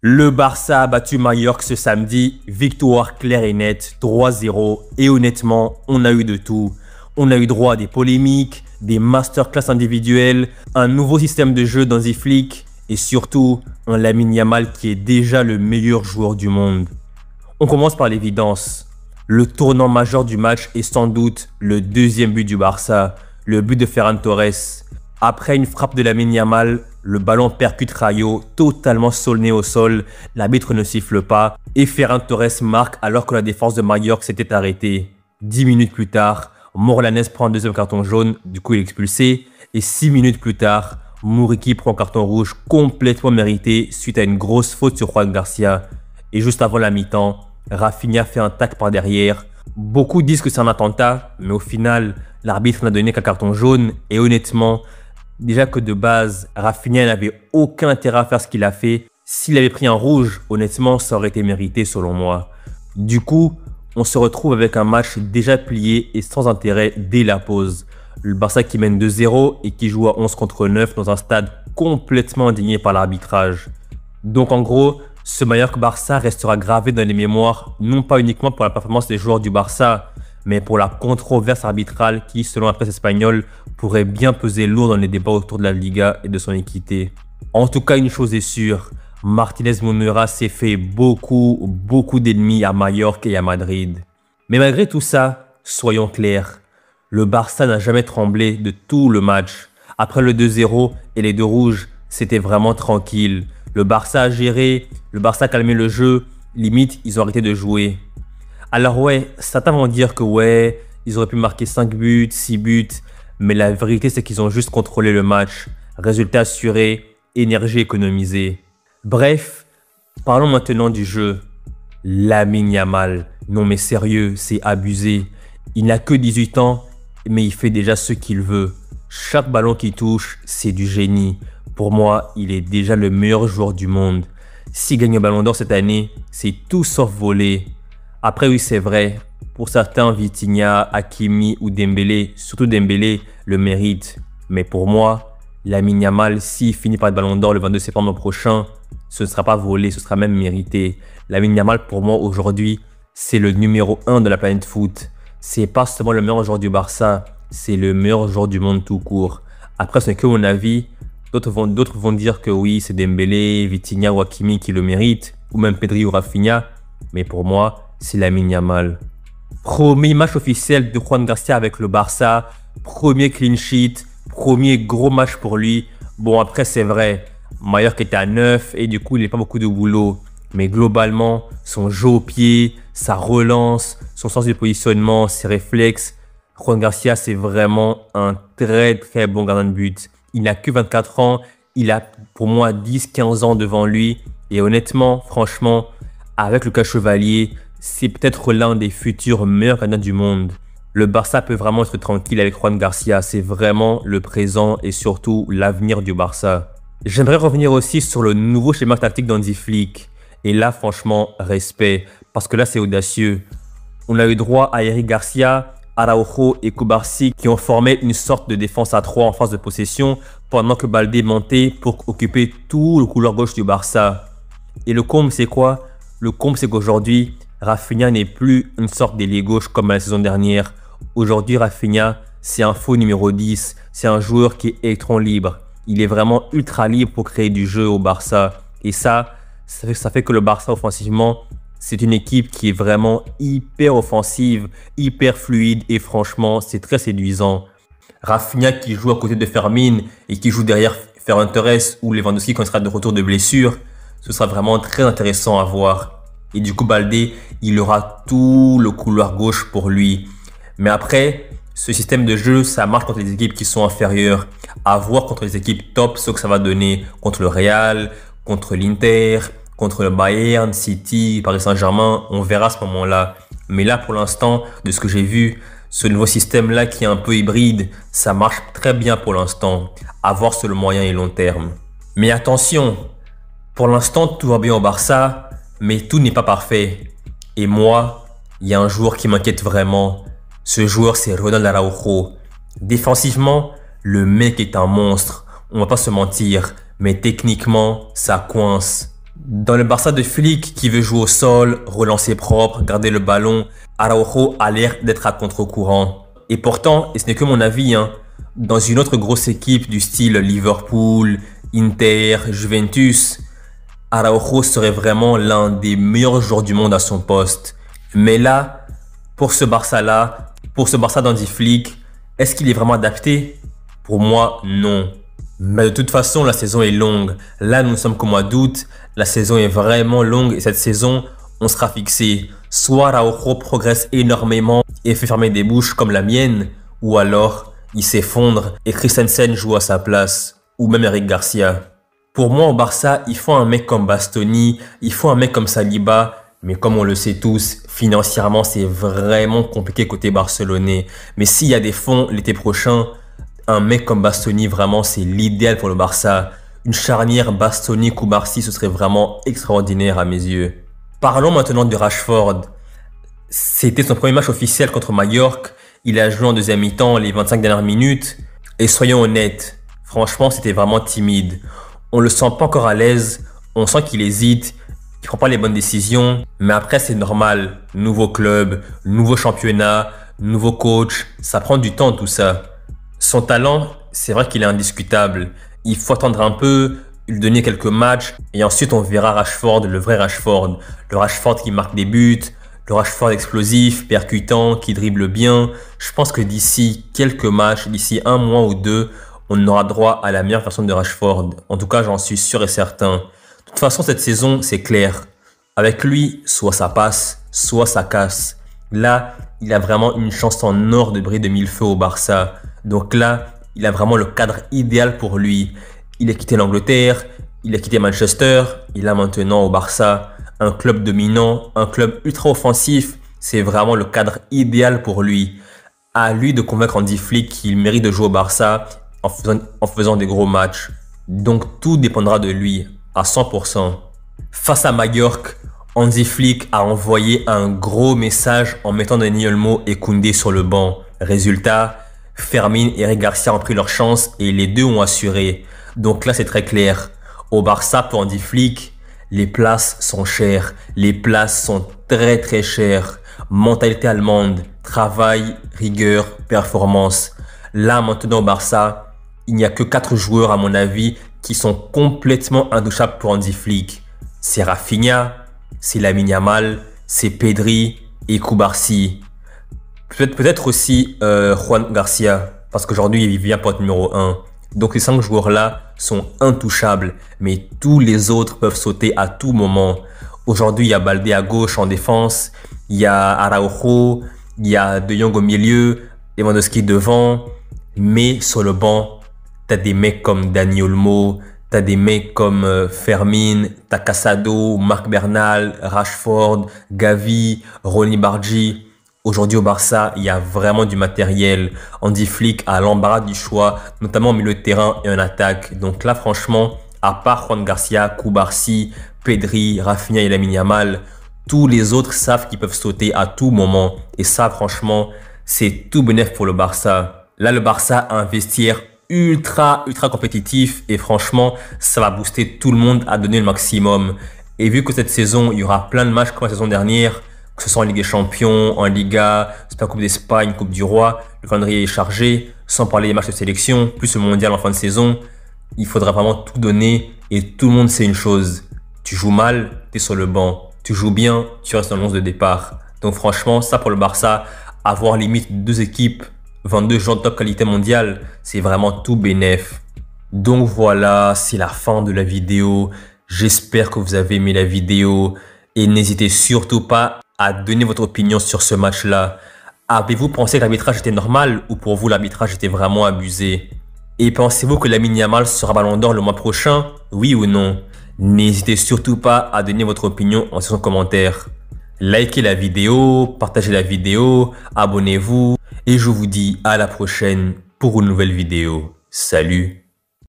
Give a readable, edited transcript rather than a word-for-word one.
Le Barça a battu Mallorca ce samedi, victoire claire et nette, 3-0. Et honnêtement, on a eu de tout. On a eu droit à des polémiques, des masterclass individuelles, un nouveau système de jeu dans Ziflik et surtout un Lamine Yamal qui est déjà le meilleur joueur du monde. On commence par l'évidence. Le tournant majeur du match est sans doute le deuxième but du Barça, le but de Ferran Torres. Après une frappe de Lamine Yamal, le ballon percute Rayo, totalement saulné au sol, l'arbitre ne siffle pas et Ferran Torres marque alors que la défense de Mallorca s'était arrêtée. 10 minutes plus tard, Morlanes prend un deuxième carton jaune, du coup il est expulsé, et 6 minutes plus tard, Muriqi prend un carton rouge complètement mérité suite à une grosse faute sur Juan Garcia. Et juste avant la mi-temps, Rafinha fait un tac par derrière. Beaucoup disent que c'est un attentat, mais au final, l'arbitre n'a donné qu'un carton jaune et honnêtement, déjà que de base, Rafinha n'avait aucun intérêt à faire ce qu'il a fait. S'il avait pris un rouge, honnêtement, ça aurait été mérité selon moi. Du coup, on se retrouve avec un match déjà plié et sans intérêt dès la pause. Le Barça qui mène 2-0 et qui joue à 11 contre 9 dans un stade complètement indigné par l'arbitrage. Donc en gros, ce Mallorca-Barça restera gravé dans les mémoires, non pas uniquement pour la performance des joueurs du Barça, mais pour la controverse arbitrale qui, selon la presse espagnole, pourrait bien peser lourd dans les débats autour de la Liga et de son équité. En tout cas, une chose est sûre, Martínez Monera s'est fait beaucoup d'ennemis à Mallorca et à Madrid. Mais malgré tout ça, soyons clairs, le Barça n'a jamais tremblé de tout le match. Après le 2-0 et les deux rouges, c'était vraiment tranquille. Le Barça a géré, le Barça a calmé le jeu, limite, ils ont arrêté de jouer. Alors ouais, certains vont dire que ouais, ils auraient pu marquer 5 buts, 6 buts, mais la vérité c'est qu'ils ont juste contrôlé le match. Résultat assuré, énergie économisée. Bref, parlons maintenant du jeu. Lamine Yamal, non mais sérieux, c'est abusé. Il n'a que 18 ans, mais il fait déjà ce qu'il veut. Chaque ballon qu'il touche, c'est du génie. Pour moi, il est déjà le meilleur joueur du monde. S'il gagne le Ballon d'Or cette année, c'est tout sauf volé. Après oui, c'est vrai, pour certains, Vitinha, Hakimi ou Dembélé, surtout Dembélé, le mérite. Mais pour moi, Lamine Yamal, s'il finit par le Ballon d'Or le 22 septembre prochain, ce ne sera pas volé, ce sera même mérité. Lamine Yamal, pour moi, aujourd'hui, c'est le numéro 1 de la planète foot. C'est pas seulement le meilleur joueur du Barça, c'est le meilleur joueur du monde tout court. Après, ce n'est que mon avis. D'autres vont dire que oui, c'est Dembélé, Vitinha ou Hakimi qui le méritent, ou même Pedri ou Rafinha. Mais pour moi, c'est Lamine Yamal. Premier match officiel de Juan Garcia avec le Barça, premier clean sheet, premier gros match pour lui. Bon, après, c'est vrai, Mallorca était à 9 et du coup, il n'a pas beaucoup de boulot. Mais globalement, son jeu au pied, sa relance, son sens de positionnement, ses réflexes, Juan Garcia, c'est vraiment un très bon gardien de but. Il n'a que 24 ans, il a pour moi 10-15 ans devant lui. Et honnêtement, franchement, avec le cas Chevalier, c'est peut-être l'un des futurs meilleurs gardiens du monde. Le Barça peut vraiment être tranquille avec Juan Garcia. C'est vraiment le présent et surtout l'avenir du Barça. J'aimerais revenir aussi sur le nouveau schéma tactique d'Hansi Flick. Et là, franchement, respect. Parce que là, c'est audacieux. On a eu droit à Eric Garcia, Araujo et Cubarsí qui ont formé une sorte de défense à 3 en phase de possession pendant que Baldé montait pour occuper tout le couloir gauche du Barça. Et le comble, c'est quoi? Le comble, c'est qu'aujourd'hui, Rafinha n'est plus une sorte d'ailier gauche comme la saison dernière. Aujourd'hui, Rafinha, c'est un faux numéro 10. C'est un joueur qui est électron libre. Il est vraiment ultra libre pour créer du jeu au Barça. Et ça fait que le Barça, offensivement, c'est une équipe qui est vraiment hyper offensive, hyper fluide et franchement, c'est très séduisant. Rafinha qui joue à côté de Fermin et qui joue derrière Ferran Torres ou Lewandowski quand il sera de retour de blessure, ce sera vraiment très intéressant à voir. Et du coup, Baldé, il aura tout le couloir gauche pour lui. Mais après, ce système de jeu, ça marche contre les équipes qui sont inférieures. À voir contre les équipes top ce que ça va donner contre le Real, contre l'Inter, contre le Bayern, City, Paris Saint-Germain, on verra à ce moment-là. Mais là, pour l'instant, de ce que j'ai vu, ce nouveau système-là qui est un peu hybride, ça marche très bien pour l'instant. À voir sur le moyen et long terme. Mais attention, pour l'instant, tout va bien au Barça, mais tout n'est pas parfait. Et moi, il y a un joueur qui m'inquiète vraiment. Ce joueur, c'est Ronald Araujo. Défensivement, le mec est un monstre. On va pas se mentir, mais techniquement, ça coince. Dans le Barça de Flick qui veut jouer au sol, relancer propre, garder le ballon, Araujo a l'air d'être à contre-courant. Et pourtant, et ce n'est que mon avis, dans une autre grosse équipe du style Liverpool, Inter, Juventus, Araujo serait vraiment l'un des meilleurs joueurs du monde à son poste. Mais là, pour ce Barça-là, pour ce Barça d'Hansi Flick, est-ce qu'il est vraiment adapté? Pour moi, non. Mais de toute façon, la saison est longue. Là, nous sommes qu'au mois d'août. La saison est vraiment longue et cette saison, on sera fixé. Soit Araujo progresse énormément et fait fermer des bouches comme la mienne, ou alors il s'effondre et Christensen joue à sa place, ou même Eric Garcia. Pour moi, au Barça, il faut un mec comme Bastoni, il faut un mec comme Saliba, mais comme on le sait tous, financièrement, c'est vraiment compliqué côté barcelonais. Mais s'il y a des fonds l'été prochain, un mec comme Bastoni, vraiment, c'est l'idéal pour le Barça. Une charnière Bastoni-Cubarsí, ce serait vraiment extraordinaire à mes yeux. Parlons maintenant de Rashford. C'était son premier match officiel contre Mallorca. Il a joué en deuxième mi-temps les 25 dernières minutes. Et soyons honnêtes, franchement, c'était vraiment timide. On le sent pas encore à l'aise. On sent qu'il hésite. Il prend pas les bonnes décisions. Mais après, c'est normal. Nouveau club, nouveau championnat, nouveau coach. Ça prend du temps tout ça. Son talent, c'est vrai qu'il est indiscutable. Il faut attendre un peu, lui donner quelques matchs et ensuite on verra Rashford, le vrai Rashford. Le Rashford qui marque des buts, le Rashford explosif, percutant, qui dribble bien. Je pense que d'ici quelques matchs, d'ici un mois ou deux, on aura droit à la meilleure version de Rashford. En tout cas, j'en suis sûr et certain. De toute façon, cette saison, c'est clair. Avec lui, soit ça passe, soit ça casse. Là, il a vraiment une chance en or de briller de mille feux au Barça. Donc là, il a vraiment le cadre idéal pour lui. Il a quitté l'Angleterre, il a quitté Manchester, il a maintenant au Barça un club dominant, un club ultra offensif. C'est vraiment le cadre idéal pour lui. À lui de convaincre Hansi Flick qu'il mérite de jouer au Barça en faisant des gros matchs. Donc tout dépendra de lui à 100%. Face à Mallorca, Hansi Flick a envoyé un gros message en mettant Dani Olmo et Koundé sur le banc. Résultat, Fermin et Eric Garcia ont pris leur chance et les deux ont assuré. Donc là, c'est très clair. Au Barça, pour Hansi Flick, les places sont chères. Les places sont très très chères. Mentalité allemande, travail, rigueur, performance. Là, maintenant au Barça, il n'y a que 4 joueurs à mon avis qui sont complètement intouchables pour Hansi Flick. C'est Rafinha, c'est Lamine Yamal, c'est Pedri et Cubarsí. Peut-être aussi Juan Garcia, parce qu'aujourd'hui il vient pour être numéro 1. Donc ces 5 joueurs-là sont intouchables, mais tous les autres peuvent sauter à tout moment. Aujourd'hui, il y a Baldé à gauche en défense, il y a Araujo, il y a De Jong au milieu, Lewandowski devant, mais sur le banc, t'as des mecs comme Dani Olmo, t'as des mecs comme Fermin, t'as Casado, Marc Bernal, Rashford, Gavi, Ronny Bargi. Aujourd'hui au Barça, il y a vraiment du matériel. Hansi Flick a l'embarras du choix, notamment au milieu de terrain et en attaque. Donc là, franchement, à part Juan Garcia, Cubarsí, Pedri, Rafinha et Lamine Yamal, tous les autres savent qu'ils peuvent sauter à tout moment. Et ça, franchement, c'est tout bénef pour le Barça. Là, le Barça a un vestiaire ultra compétitif et franchement, ça va booster tout le monde à donner le maximum. Et vu que cette saison, il y aura plein de matchs comme la saison dernière, que ce soit en Ligue des Champions, en Liga, Super Coupe d'Espagne, Coupe du Roi, le calendrier est chargé, sans parler des matchs de sélection, plus le mondial en fin de saison. Il faudra vraiment tout donner et tout le monde sait une chose. Tu joues mal, tu es sur le banc. Tu joues bien, tu restes dans le 11 de départ. Donc franchement, ça pour le Barça, avoir limite 2 équipes, 22 joueurs de top qualité mondiale, c'est vraiment tout bénef. Donc voilà, c'est la fin de la vidéo. J'espère que vous avez aimé la vidéo et n'hésitez surtout pas à donner votre opinion sur ce match-là. Avez-vous pensé que l'arbitrage était normal ou pour vous l'arbitrage était vraiment abusé? Et pensez-vous que Lamine Yamal sera Ballon d'Or le mois prochain? Oui ou non? N'hésitez surtout pas à donner votre opinion en section de commentaires. Likez la vidéo, partagez la vidéo, abonnez-vous et je vous dis à la prochaine pour une nouvelle vidéo. Salut!